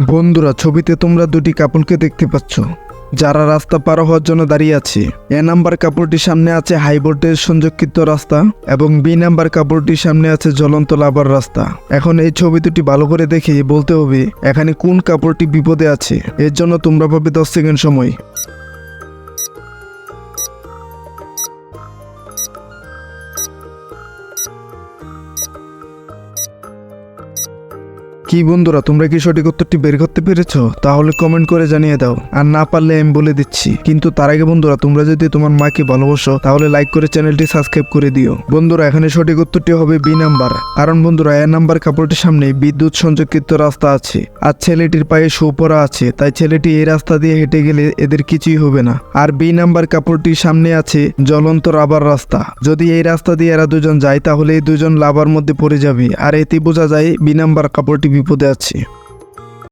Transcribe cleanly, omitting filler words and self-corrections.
বন্ধুরা, ছবিতে তোমরা দুটি কাপলকে দেখতে পাচ্ছ যারা রাস্তা পার হওয়ার জন্য দাঁড়িয়ে আছে। এ নাম্বার কাপড়টির সামনে আছে হাই ভোল্টেজ সংযোগকৃত রাস্তা এবং বি নাম্বার কাপড়টির সামনে আছে জ্বলন্ত লাভার রাস্তা। এখন এই ছবি দুটি ভালো করে দেখে বলতে হবে এখানে কোন কাপড়টি বিপদে আছে। এর জন্য তোমরা পাবে 10 সেকেন্ড সময়। কি বন্ধুরা, তোমরা কি সঠিক উত্তরটি বের করতে পেরেছো? তাহলে কমেন্ট করে জানিয়ে দাও, আর না পারলে আমি বলে দিচ্ছি। কিন্তু তার আগে বন্ধুরা, তোমরা যদি তোমার মাকে ভালোবাসো তাহলে লাইক করে চ্যানেলটি সাবস্ক্রাইব করে দিও। বন্ধুরা, এখানে সঠিক উত্তরটি হবে বি নাম্বার। কারণ বন্ধুরা, এ নাম্বার কাপড়টির সামনে বিদ্যুৎ সংযোগকৃত রাস্তা আছে আর ছেলেটির পায়ে শু পরা আছে, তাই ছেলেটি এই রাস্তা দিয়ে হেঁটে গেলে এদের কিছুই হবে না। আর বি নাম্বার কাপড়টির সামনে আছে জ্বলন্ত রাবার রাস্তা। যদি এই রাস্তা দিয়ে এরা দুজন যায় তাহলে এই দুজন লাভার মধ্যে পড়ে যাবে, আর এতে বোঝা যায় বি নাম্বার কাপড়টি বিপদে আছে।